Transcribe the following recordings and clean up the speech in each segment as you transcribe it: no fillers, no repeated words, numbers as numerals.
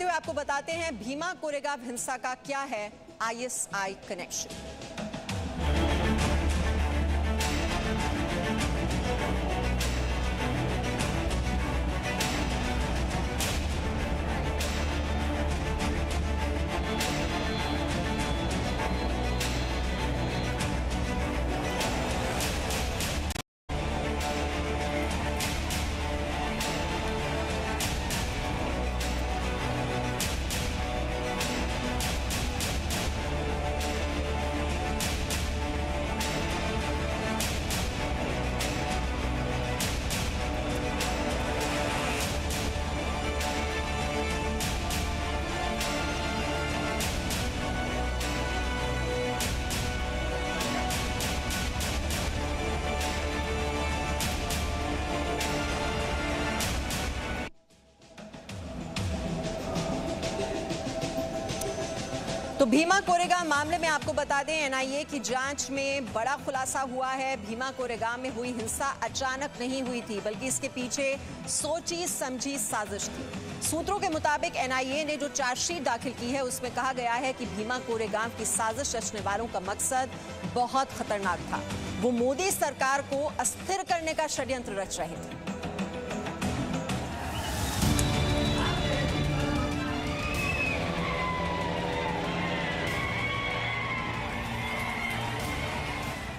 हुए आपको बताते हैं भीमा कोरेगांव हिंसा का क्या है आईएसआई कनेक्शन। तो भीमा कोरेगांव मामले में आपको बता दें एनआईए की जांच में बड़ा खुलासा हुआ है। भीमा कोरेगांव में हुई हिंसा अचानक नहीं हुई थी, बल्कि इसके पीछे सोची समझी साजिश थी। सूत्रों के मुताबिक एनआईए ने जो चार्जशीट दाखिल की है उसमें कहा गया है कि भीमा कोरेगांव की साजिश रचने वालों का मकसद बहुत खतरनाक था। वो मोदी सरकार को अस्थिर करने का षड्यंत्र रच रहे थे।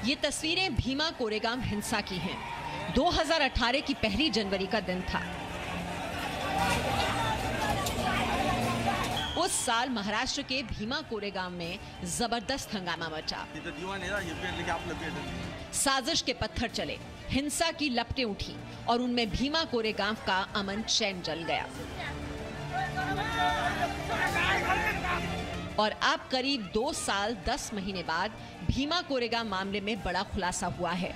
ये तस्वीरें भीमा कोरेगांव हिंसा की हैं। 2018 की 1 जनवरी का दिन था। उस साल महाराष्ट्र के भीमा कोरेगांव में जबरदस्त हंगामा मचा। साजिश के पत्थर चले, हिंसा की लपटें उठी और उनमें भीमा कोरेगांव का अमन चैन जल गया। और अब करीब 2 साल 10 महीने बाद भीमा कोरेगांव मामले में बड़ा खुलासा हुआ है।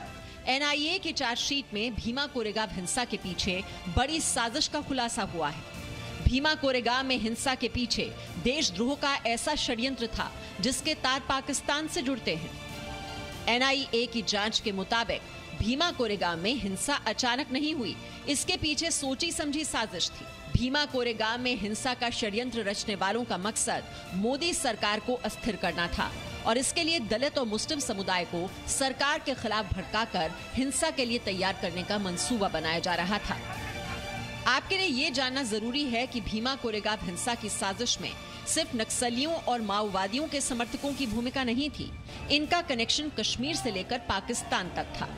एनआईए की चार्जशीट में भीमा कोरेगांव हिंसा के पीछे बड़ी साजिश का खुलासा हुआ है। भीमा कोरेगांव में हिंसा के पीछे देशद्रोह का ऐसा षड्यंत्र था जिसके तार पाकिस्तान से जुड़ते हैं। एनआईए की जांच के मुताबिक भीमा कोरेगांव में हिंसा अचानक नहीं हुई, इसके पीछे सोची समझी साजिश थी। भीमा कोरेगांव में हिंसा का षड्यंत्र रचने वालों का मकसद मोदी सरकार को अस्थिर करना था और इसके लिए दलित और मुस्लिम समुदाय को सरकार के खिलाफ भड़काकर हिंसा के लिए तैयार करने का मंसूबा बनाया जा रहा था। आपके लिए ये जानना जरूरी है कि भीमा कोरेगांव हिंसा की साजिश में सिर्फ नक्सलियों और माओवादियों के समर्थकों की भूमिका नहीं थी। इनका कनेक्शन कश्मीर से लेकर पाकिस्तान तक था।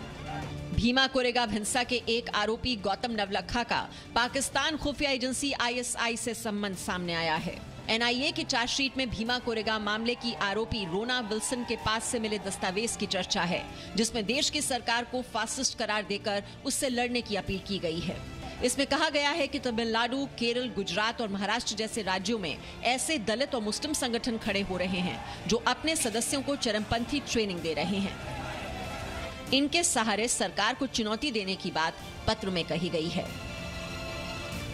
भीमा कोरेगांव हिंसा के एक आरोपी गौतम नवलखा का पाकिस्तान खुफिया एजेंसी आईएसआई से संबंध सामने आया है। एनआईए की चार्जशीट में भीमा कोरेगांव मामले की आरोपी रोना विल्सन के पास से मिले दस्तावेज की चर्चा है, जिसमें देश की सरकार को फासिस्ट करार देकर उससे लड़ने की अपील की गई है। इसमें कहा गया है कि तमिलनाडु, केरल, गुजरात और महाराष्ट्र जैसे राज्यों में ऐसे दलित और मुस्लिम संगठन खड़े हो रहे हैं जो अपने सदस्यों को चरमपंथी ट्रेनिंग दे रहे हैं। इनके सहारे सरकार को चुनौती देने की बात पत्र में कही गई है।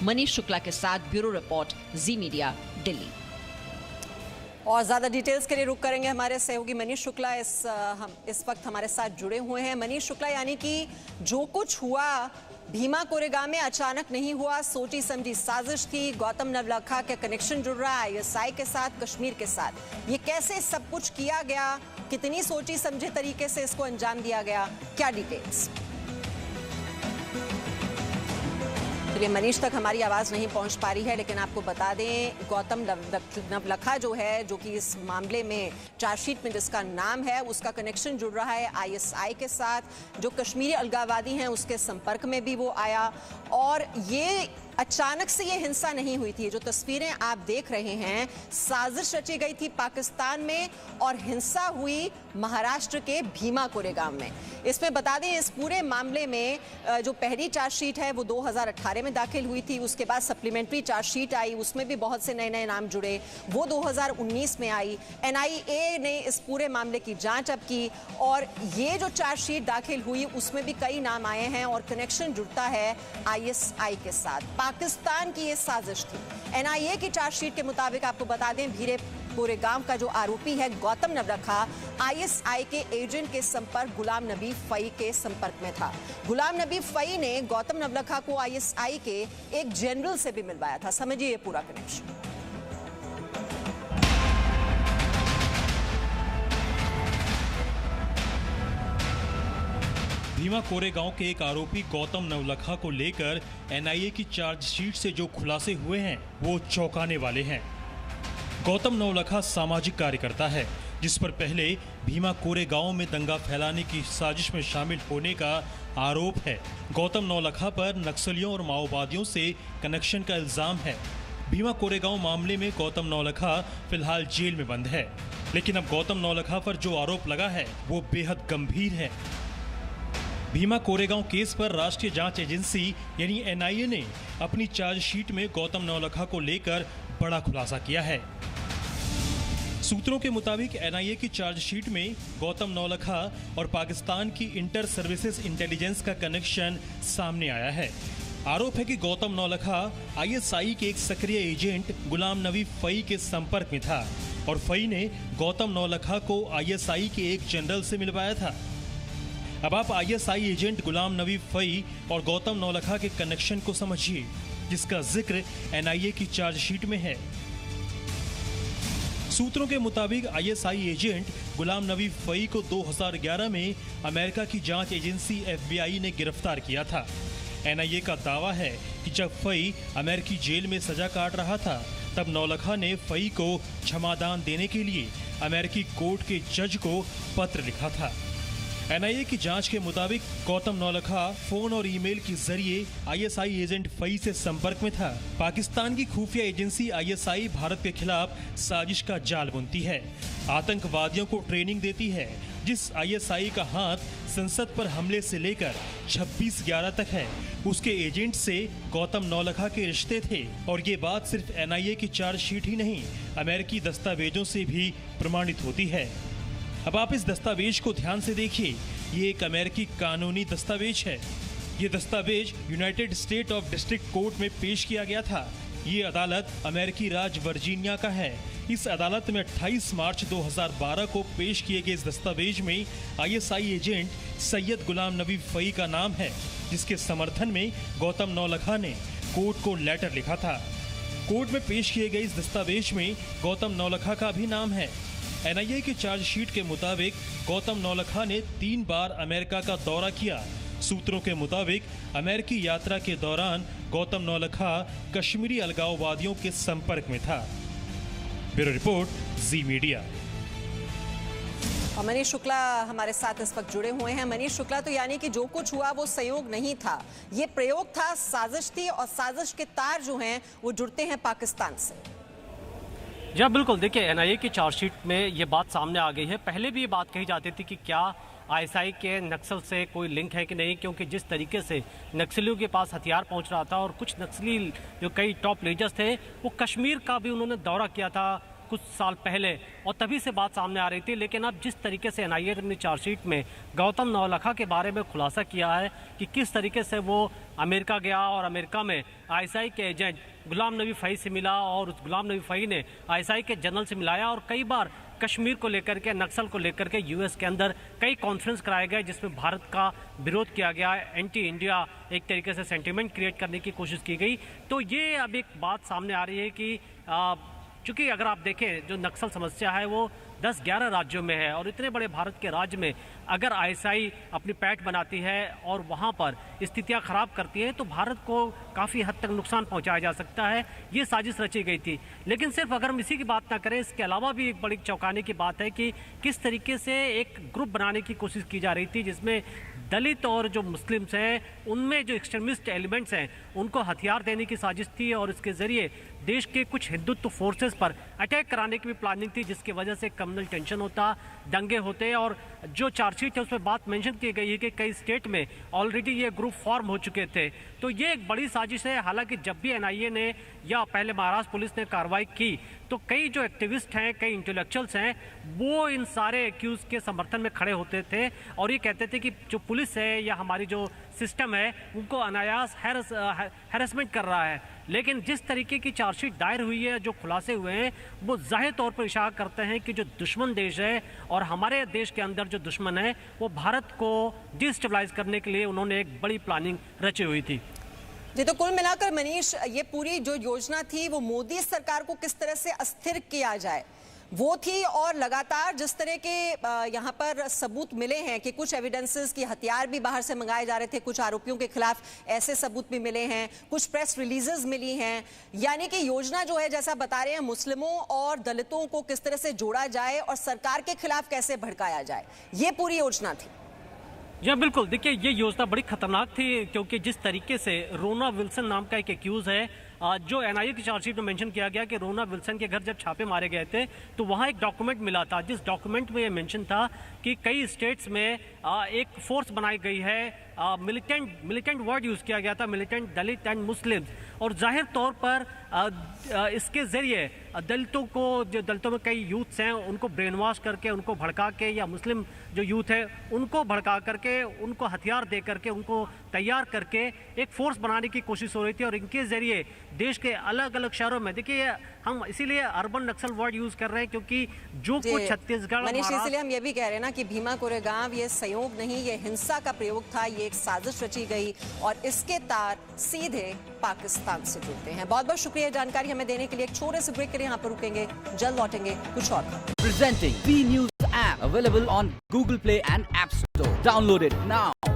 मनीष शुक्ला के साथ ब्यूरो रिपोर्ट, जी मीडिया, दिल्ली। और ज्यादा डिटेल्स के लिए रुक करेंगे हमारे सहयोगी मनीष शुक्ला इस वक्त हमारे साथ जुड़े हुए हैं। मनीष शुक्ला, यानी कि जो कुछ हुआ भीमा कोरेगांव में अचानक नहीं हुआ, सोची समझी साजिश थी। गौतम नवलखा के कनेक्शन जुड़ रहा है आईएसआई के साथ, कश्मीर के साथ। ये कैसे सब कुछ किया गया, कितनी सोची समझे तरीके से इसको अंजाम दिया गया, क्या डिटेल्स? चलिए, मनीष तक हमारी आवाज नहीं पहुंच पा रही है, लेकिन आपको बता दें गौतम नवलखा जो है, जो कि इस मामले में चार्जशीट में जिसका नाम है, उसका कनेक्शन जुड़ रहा है आईएसआई के साथ। जो कश्मीरी अलगाववादी हैं उसके संपर्क में भी वो आया और ये अचानक से ये हिंसा नहीं हुई थी। जो तस्वीरें आप देख रहे हैं, साजिश रची गई थी पाकिस्तान में और हिंसा हुई महाराष्ट्र के भीमा कोरेगांव में। इसमें बता दें इस पूरे मामले में जो पहली चार्जशीट है वो 2018 में दाखिल हुई थी। उसके बाद सप्लीमेंट्री चार्जशीट आई, उसमें भी बहुत से नए नए नाम जुड़े, वो 2019 में आई। एनआईए ने इस पूरे मामले की जांच अब की और ये जो चार्जशीट दाखिल हुई उसमें भी कई नाम आए हैं और कनेक्शन जुड़ता है आईएसआई के साथ। पाकिस्तान की ये साजिश थी। एनआईए की चार्जशीट के मुताबिक आपको बता दें भीमा कोरेगांव का जो आरोपी है गौतम नवलखा आईएसआई के एजेंट के संपर्क गुलाम नबी फई के संपर्क में था। गुलाम नबी फई ने गौतम नवलखा को आईएसआई के एक जनरल से भी मिलवाया था। समझिए ये पूरा कनेक्शन। भीमा कोरेगांव के एक आरोपी गौतम नवलखा को लेकर एनआईए की चार्जशीट से जो खुलासे हुए हैं वो चौंकाने वाले हैं। गौतम नवलखा सामाजिक कार्यकर्ता है जिस पर पहले भीमा कोरेगांव में दंगा फैलाने की साजिश में शामिल होने का आरोप है। गौतम नवलखा पर नक्सलियों और माओवादियों से कनेक्शन का इल्जाम है। भीमा कोरेगांव मामले में गौतम नवलखा फिलहाल जेल में बंद है, लेकिन अब गौतम नवलखा पर जो आरोप लगा है वो बेहद गंभीर है। भीमा कोरेगांव केस पर राष्ट्रीय जांच एजेंसी यानी एनआईए ने अपनी चार्जशीट में गौतम नवलखा को लेकर बड़ा खुलासा किया है। सूत्रों के मुताबिक एनआईए की चार्जशीट में गौतम नवलखा और पाकिस्तान की इंटर सर्विसेज इंटेलिजेंस का कनेक्शन सामने आया है। आरोप है कि गौतम नवलखा आईएसआई के एक सक्रिय एजेंट गुलाम नबी फई के संपर्क में था और फई ने गौतम नवलखा को आईएसआई के एक जनरल से मिलवाया था। अब आप आईएसआई एजेंट गुलाम नबी फई और गौतम नवलखा के कनेक्शन को समझिए, जिसका जिक्र एनआईए की चार्जशीट में है। सूत्रों के मुताबिक आईएसआई एजेंट गुलाम नबी फई को 2011 में अमेरिका की जांच एजेंसी एफबीआई ने गिरफ्तार किया था। एनआईए का दावा है कि जब फई अमेरिकी जेल में सजा काट रहा था तब नवलखा ने फई को क्षमादान देने के लिए अमेरिकी कोर्ट के जज को पत्र लिखा था। एनआईए की जांच के मुताबिक गौतम नवलखा फोन और ईमेल के जरिए आईएसआई एजेंट फई से संपर्क में था। पाकिस्तान की खुफिया एजेंसी आईएसआई भारत के खिलाफ साजिश का जाल बुनती है, आतंकवादियों को ट्रेनिंग देती है। जिस आईएसआई का हाथ संसद पर हमले से लेकर 26/11 तक है, उसके एजेंट से गौतम नवलखा के रिश्ते थे। और ये बात सिर्फ एनआईए की चार्जशीट ही नहीं, अमेरिकी दस्तावेजों से भी प्रमाणित होती है। अब आप इस दस्तावेज को ध्यान से देखिए। ये एक अमेरिकी कानूनी दस्तावेज है। ये दस्तावेज United state of district court में पेश किया गया था। ये अदालत अमेरिकी राज्य वर्जीनिया का है। इस अदालत में 28 मार्च 2012 को पेश किए गए इस दस्तावेज में आईएसआई एजेंट सैयद गुलाम नबी फई का नाम है, जिसके समर्थन में गौतम नवलखा ने कोर्ट को लेटर लिखा था। कोर्ट में पेश किए गए इस दस्तावेज में गौतम नवलखा का भी नाम है। एनआईए की चार्जशीट के मुताबिक गौतम नवलखा ने 3 बार अमेरिका का दौरा किया। सूत्रों के मुताबिक अमेरिकी यात्रा के दौरान गौतम नवलखा कश्मीरी अलगाववादियों के संपर्क में था। ब्यूरो रिपोर्ट, जी मीडिया। और मनीष शुक्ला हमारे साथ इस वक्त जुड़े हुए हैं। मनीष शुक्ला, तो यानी कि जो कुछ हुआ वो संयोग नहीं था, ये प्रयोग था, साजिश थी, और साजिश के तार जो हैं वो जुड़ते हैं पाकिस्तान से। जी बिल्कुल, देखिए एनआईए की चार्जशीट में ये बात सामने आ गई है। पहले भी ये बात कही जाती थी कि क्या आईएसआई के नक्सल से कोई लिंक है कि नहीं, क्योंकि जिस तरीके से नक्सलियों के पास हथियार पहुंच रहा था और कुछ नक्सली जो कई टॉप लीडर्स थे वो कश्मीर का भी उन्होंने दौरा किया था कुछ साल पहले, और तभी से बात सामने आ रही थी। लेकिन अब जिस तरीके से एनआईए ने अपनी चार्जशीट में गौतम नवलखा के बारे में खुलासा किया है कि किस तरीके से वो अमेरिका गया और अमेरिका में आईएसआई के एजेंट गुलाम नबी फई से मिला और उस गुलाम नबी फई ने आईएसआई के जनरल से मिलाया, और कई बार कश्मीर को लेकर के, नक्सल को लेकर के यूएस के अंदर कई कॉन्फ्रेंस कराए गए जिसमें भारत का विरोध किया गया, एंटी इंडिया एक तरीके से सेंटिमेंट क्रिएट करने की कोशिश की गई। तो ये अब एक बात सामने आ रही है कि चूँकि अगर आप देखें जो नक्सल समस्या है वो 10-11 राज्यों में है, और इतने बड़े भारत के राज्य में अगर आईएसआई अपनी पैठ बनाती है और वहाँ पर स्थितियाँ खराब करती है तो भारत को काफ़ी हद तक नुकसान पहुँचाया जा सकता है। ये साजिश रची गई थी। लेकिन सिर्फ अगर हम इसी की बात ना करें, इसके अलावा भी एक बड़ी चौंकाने की बात है कि किस तरीके से एक ग्रुप बनाने की कोशिश की जा रही थी जिसमें दलित और जो मुस्लिम्स हैं उनमें जो एक्सट्रीमिस्ट एलिमेंट्स हैं उनको हथियार देने की साजिश थी, और इसके ज़रिए देश के कुछ हिंदुत्व फोर्सेस पर अटैक कराने की भी प्लानिंग थी, जिसकी वजह से कम्युनल टेंशन होता, दंगे होते। और जो चार्जशीट है उसमें बात मेंशन की गई है कि कई स्टेट में ऑलरेडी ये ग्रुप फॉर्म हो चुके थे। तो ये एक बड़ी साजिश है। हालांकि जब भी एनआईए ने या पहले महाराष्ट्र पुलिस ने कार्रवाई की तो कई जो एक्टिविस्ट हैं, कई इंटेलेक्चुअल्स हैं, वो इन सारे एक्यूज के समर्थन में खड़े होते थे और ये कहते थे कि जो पुलिस है या हमारी जो सिस्टम है उनको अनायास हैरेसमेंट कर रहा है। लेकिन जिस तरीके की चार्जशीट दायर हुई है, जो खुलासे हुए हैं, वो जाहिर तौर पर इशारा करते हैं कि जो दुश्मन देश है और हमारे देश के अंदर जो दुश्मन है वो भारत को डिस्टेबलाइज करने के लिए उन्होंने एक बड़ी प्लानिंग रची हुई थी। जी, तो कुल मिलाकर मनीष, ये पूरी जो योजना थी वो मोदी सरकार को किस तरह से अस्थिर किया जाए, वो थी। और लगातार जिस तरह के यहाँ पर सबूत मिले हैं कि कुछ एविडेंसेस की हथियार भी बाहर से मंगाए जा रहे थे, कुछ आरोपियों के खिलाफ ऐसे सबूत भी मिले हैं, कुछ प्रेस रिलीजेस मिली हैं, यानी कि योजना जो है जैसा बता रहे हैं मुस्लिमों और दलितों को किस तरह से जोड़ा जाए और सरकार के खिलाफ कैसे भड़काया जाए, ये पूरी योजना थी। जी बिल्कुल, देखिए ये योजना बड़ी खतरनाक थी, क्योंकि जिस तरीके से रोना विल्सन नाम का एक एक्यूज है, जो एनआईए की चार्जशीट में मेंशन किया गया कि रोना विल्सन के घर जब छापे मारे गए थे तो वहाँ एक डॉक्यूमेंट मिला था, जिस डॉक्यूमेंट में ये मेंशन था कि कई स्टेट्स में एक फोर्स बनाई गई है, मिलिटेंट वर्ड यूज़ किया गया था, मिलिटेंट दलित एंड मुस्लिम, और जाहिर तौर पर इसके ज़रिए दलितों में कई यूथ्स हैं उनको ब्रेन वॉश करके, उनको भड़का के, या मुस्लिम जो यूथ है उनको भड़का करके, उनको हथियार दे करके, उनको तैयार करके एक फोर्स बनाने की कोशिश हो रही थी। और इनके ज़रिए देश के अलग अलग शहरों में, देखिए हम इसीलिए अर्बन नक्सल वर्ड यूज़ कर रहे हैं क्योंकि जो कुछ छत्तीसगढ़, मनीष, इसलिए हम ये भी कह रहे हैं ना कि भीमा कोरेगांव ये संयोग नहीं, ये हिंसा का प्रयोग था, ये एक साजिश रची गई और इसके तार सीधे पाकिस्तान से जुड़ते हैं। बहुत बहुत शुक्रिया जानकारी हमें देने के लिए। एक छोटे से ब्रेक के लिए यहाँ पर रुकेंगे, जल्द लौटेंगे कुछ और। Presenting B News app available on Google Play and App Store. Download it now.